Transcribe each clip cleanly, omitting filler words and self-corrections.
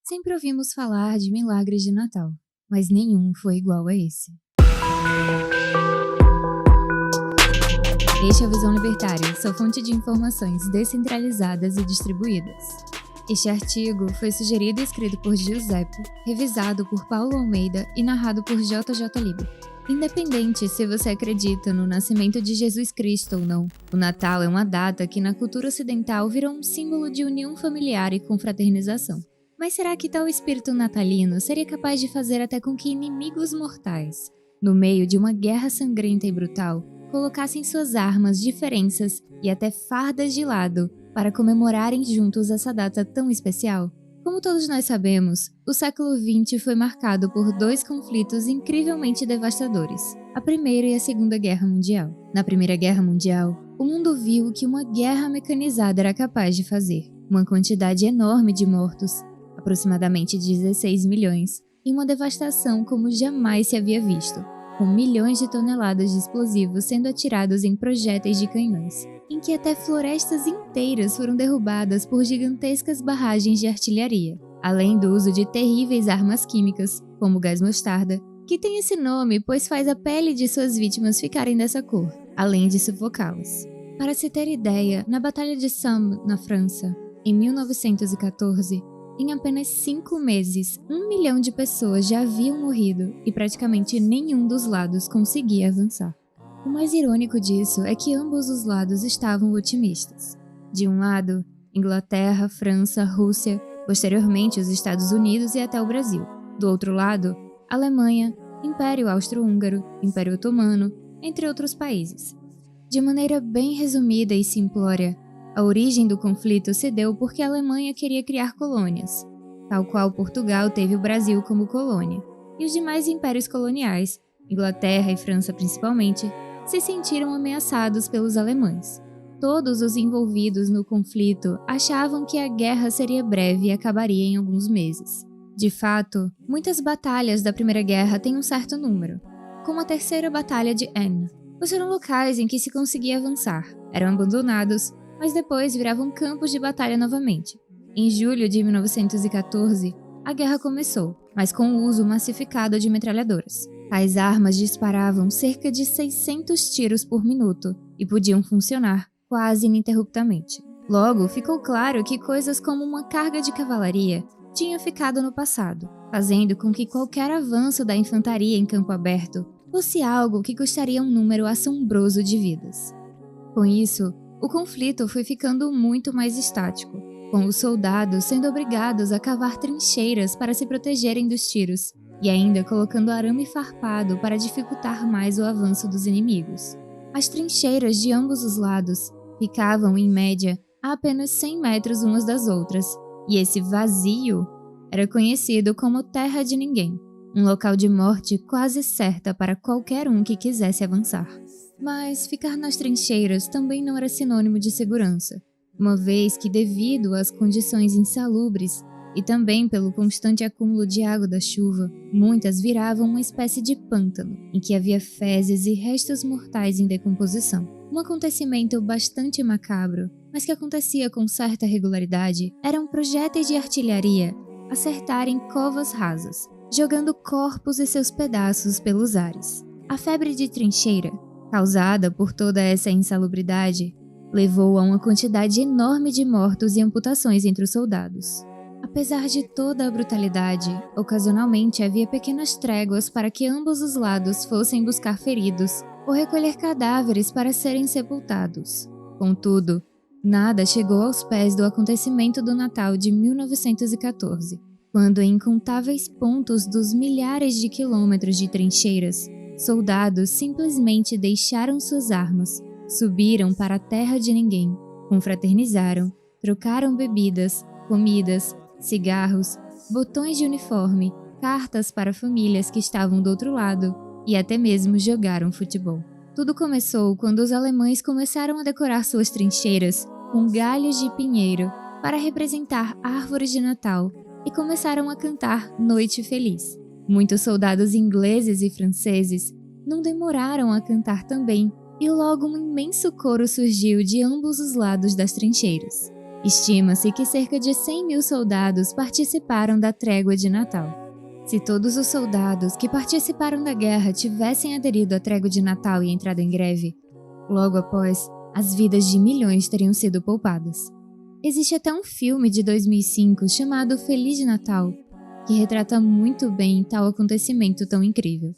Sempre ouvimos falar de milagres de Natal, mas nenhum foi igual a esse. Este é o Visão Libertária, sua fonte de informações descentralizadas e distribuídas. Este artigo foi sugerido e escrito por Giuseppe, revisado por Paulo Almeida e narrado por JJ Liber. Independente se você acredita no nascimento de Jesus Cristo ou não, o Natal é uma data que na cultura ocidental virou um símbolo de união familiar e confraternização. Mas será que tal espírito natalino seria capaz de fazer até com que inimigos mortais, no meio de uma guerra sangrenta e brutal, colocassem suas armas, diferenças e até fardas de lado para comemorarem juntos essa data tão especial? Como todos nós sabemos, o século XX foi marcado por dois conflitos incrivelmente devastadores, a Primeira e a Segunda Guerra Mundial. Na Primeira Guerra Mundial, o mundo viu o que uma guerra mecanizada era capaz de fazer. Uma quantidade enorme de mortos, aproximadamente 16 milhões, e uma devastação como jamais se havia visto, com milhões de toneladas de explosivos sendo atirados em projéteis de canhões, em que até florestas inteiras foram derrubadas por gigantescas barragens de artilharia, além do uso de terríveis armas químicas, como o gás mostarda, que tem esse nome pois faz a pele de suas vítimas ficarem dessa cor, além de sufocá-las. Para se ter ideia, na Batalha de Somme, na França, em 1914, em apenas 5 meses, 1 milhão de pessoas já haviam morrido e praticamente nenhum dos lados conseguia avançar. O mais irônico disso é que ambos os lados estavam otimistas. De um lado, Inglaterra, França, Rússia, posteriormente os Estados Unidos e até o Brasil. Do outro lado, Alemanha, Império Austro-Húngaro, Império Otomano, entre outros países. De maneira bem resumida e simplória, a origem do conflito se deu porque a Alemanha queria criar colônias, tal qual Portugal teve o Brasil como colônia, e os demais impérios coloniais, Inglaterra e França principalmente, se sentiram ameaçados pelos alemães. Todos os envolvidos no conflito achavam que a guerra seria breve e acabaria em alguns meses. De fato, muitas batalhas da Primeira Guerra têm um certo número, como a Terceira Batalha de Aisne, pois foram locais em que se conseguia avançar, eram abandonados, mas depois viravam campos de batalha novamente. Em julho de 1914, a guerra começou, mas com o uso massificado de metralhadoras. Tais armas disparavam cerca de 600 tiros por minuto e podiam funcionar quase ininterruptamente. Logo, ficou claro que coisas como uma carga de cavalaria tinham ficado no passado, fazendo com que qualquer avanço da infantaria em campo aberto fosse algo que custaria um número assombroso de vidas. Com isso, o conflito foi ficando muito mais estático, com os soldados sendo obrigados a cavar trincheiras para se protegerem dos tiros, e ainda colocando arame farpado para dificultar mais o avanço dos inimigos. As trincheiras de ambos os lados ficavam, em média, a apenas 100 metros umas das outras, e esse vazio era conhecido como Terra de Ninguém, um local de morte quase certa para qualquer um que quisesse avançar. Mas ficar nas trincheiras também não era sinônimo de segurança, uma vez que, devido às condições insalubres e também pelo constante acúmulo de água da chuva, muitas viravam uma espécie de pântano, em que havia fezes e restos mortais em decomposição. Um acontecimento bastante macabro, mas que acontecia com certa regularidade, eram projéteis de artilharia acertarem covas rasas, jogando corpos e seus pedaços pelos ares. A febre de trincheira, causada por toda essa insalubridade, levou a uma quantidade enorme de mortos e amputações entre os soldados. Apesar de toda a brutalidade, ocasionalmente havia pequenas tréguas para que ambos os lados fossem buscar feridos ou recolher cadáveres para serem sepultados. Contudo, nada chegou aos pés do acontecimento do Natal de 1914, quando em incontáveis pontos dos milhares de quilômetros de trincheiras, soldados simplesmente deixaram suas armas, subiram para a Terra de Ninguém, confraternizaram, trocaram bebidas, comidas, cigarros, botões de uniforme, cartas para famílias que estavam do outro lado e até mesmo jogaram futebol. Tudo começou quando os alemães começaram a decorar suas trincheiras com galhos de pinheiro para representar árvores de Natal e começaram a cantar Noite Feliz. Muitos soldados ingleses e franceses não demoraram a cantar também, e logo um imenso coro surgiu de ambos os lados das trincheiras. Estima-se que cerca de 100 mil soldados participaram da trégua de Natal. Se todos os soldados que participaram da guerra tivessem aderido à trégua de Natal e entrado em greve, logo após, as vidas de milhões teriam sido poupadas. Existe até um filme de 2005 chamado Feliz Natal, que retrata muito bem tal acontecimento tão incrível.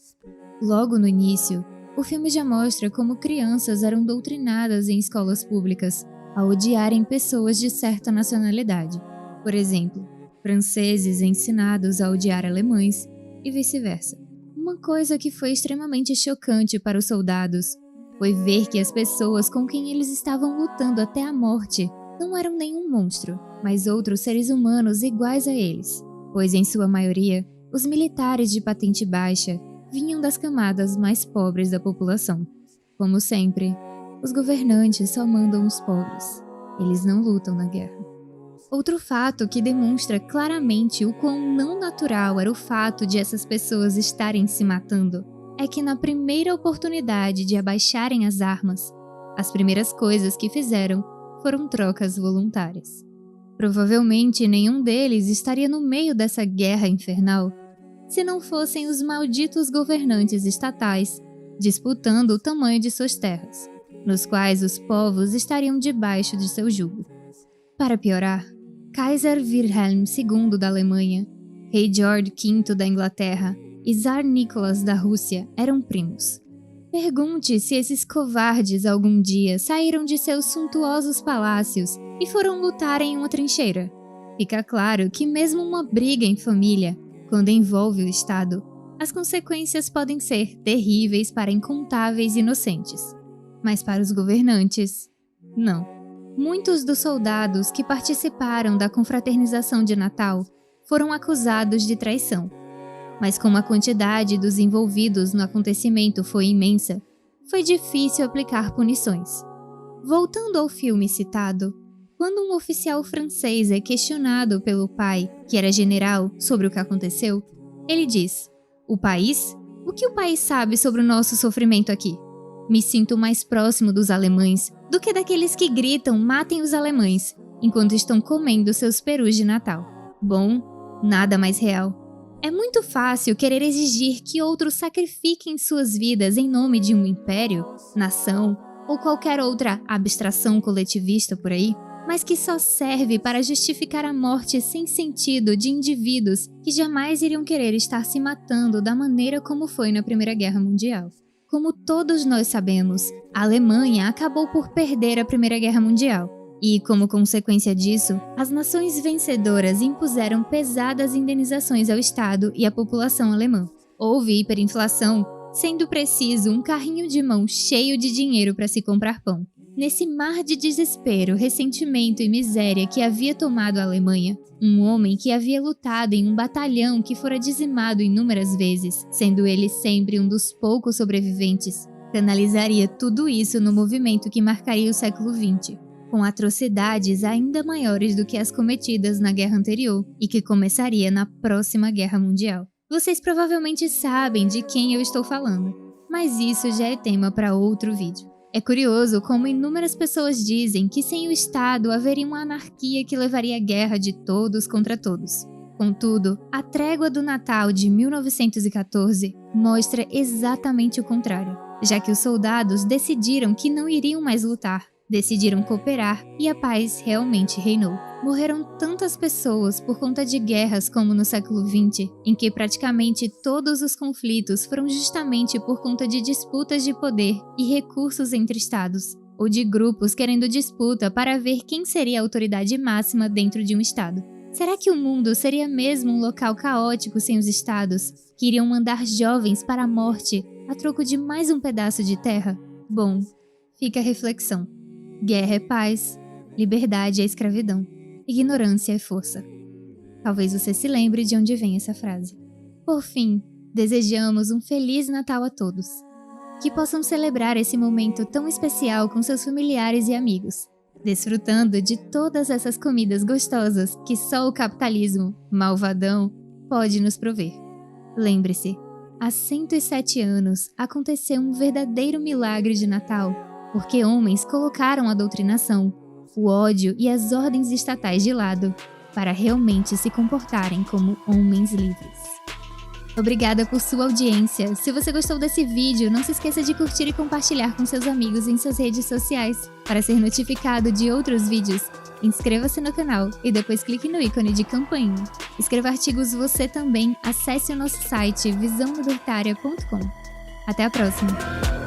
Logo no início, o filme já mostra como crianças eram doutrinadas em escolas públicas a odiarem pessoas de certa nacionalidade. Por exemplo, franceses ensinados a odiar alemães e vice-versa. Uma coisa que foi extremamente chocante para os soldados foi ver que as pessoas com quem eles estavam lutando até a morte não eram nenhum monstro, mas outros seres humanos iguais a eles, pois em sua maioria, os militares de patente baixa vinham das camadas mais pobres da população. Como sempre, os governantes só mandam os pobres. Eles não lutam na guerra. Outro fato que demonstra claramente o quão não natural era o fato de essas pessoas estarem se matando é que na primeira oportunidade de abaixarem as armas, as primeiras coisas que fizeram foram trocas voluntárias. Provavelmente nenhum deles estaria no meio dessa guerra infernal se não fossem os malditos governantes estatais disputando o tamanho de suas terras, nos quais os povos estariam debaixo de seu jugo. Para piorar, Kaiser Wilhelm II da Alemanha, Rei George V da Inglaterra e Tsar Nicholas da Rússia eram primos. Pergunte se esses covardes algum dia saíram de seus suntuosos palácios e foram lutar em uma trincheira. Fica claro que mesmo uma briga em família, quando envolve o Estado, as consequências podem ser terríveis para incontáveis inocentes. Mas para os governantes, não. Muitos dos soldados que participaram da confraternização de Natal foram acusados de traição. Mas como a quantidade dos envolvidos no acontecimento foi imensa, foi difícil aplicar punições. Voltando ao filme citado, quando um oficial francês é questionado pelo pai, que era general, sobre o que aconteceu, ele diz: "O país? O que o país sabe sobre o nosso sofrimento aqui? Me sinto mais próximo dos alemães do que daqueles que gritam 'matem os alemães' enquanto estão comendo seus perus de Natal. Bom, nada mais real. É muito fácil querer exigir que outros sacrifiquem suas vidas em nome de um império, nação ou qualquer outra abstração coletivista por aí, mas que só serve para justificar a morte sem sentido de indivíduos que jamais iriam querer estar se matando da maneira como foi na Primeira Guerra Mundial. Como todos nós sabemos, a Alemanha acabou por perder a Primeira Guerra Mundial. E, como consequência disso, as nações vencedoras impuseram pesadas indenizações ao Estado e à população alemã. Houve hiperinflação, sendo preciso um carrinho de mão cheio de dinheiro para se comprar pão. Nesse mar de desespero, ressentimento e miséria que havia tomado a Alemanha, um homem que havia lutado em um batalhão que fora dizimado inúmeras vezes, sendo ele sempre um dos poucos sobreviventes, canalizaria tudo isso no movimento que marcaria o século XX. Com atrocidades ainda maiores do que as cometidas na guerra anterior e que começaria na próxima guerra mundial. Vocês provavelmente sabem de quem eu estou falando, mas isso já é tema para outro vídeo. É curioso como inúmeras pessoas dizem que sem o Estado haveria uma anarquia que levaria à guerra de todos contra todos. Contudo, a trégua do Natal de 1914 mostra exatamente o contrário, já que os soldados decidiram que não iriam mais lutar. Decidiram cooperar e a paz realmente reinou. Morreram tantas pessoas por conta de guerras como no século XX, em que praticamente todos os conflitos foram justamente por conta de disputas de poder e recursos entre estados, ou de grupos querendo disputa para ver quem seria a autoridade máxima dentro de um estado. Será que o mundo seria mesmo um local caótico sem os estados, que iriam mandar jovens para a morte a troco de mais um pedaço de terra? Bom, fica a reflexão. Guerra é paz, liberdade é escravidão, ignorância é força. Talvez você se lembre de onde vem essa frase. Por fim, desejamos um Feliz Natal a todos. Que possam celebrar esse momento tão especial com seus familiares e amigos, desfrutando de todas essas comidas gostosas que só o capitalismo, malvadão, pode nos prover. Lembre-se, há 107 anos aconteceu um verdadeiro milagre de Natal, porque homens colocaram a doutrinação, o ódio e as ordens estatais de lado para realmente se comportarem como homens livres. Obrigada por sua audiência. Se você gostou desse vídeo, não se esqueça de curtir e compartilhar com seus amigos em suas redes sociais. Para ser notificado de outros vídeos, inscreva-se no canal e depois clique no ícone de campainha. Escreva artigos você também, acesse o nosso site visãolibertaria.com. Até a próxima!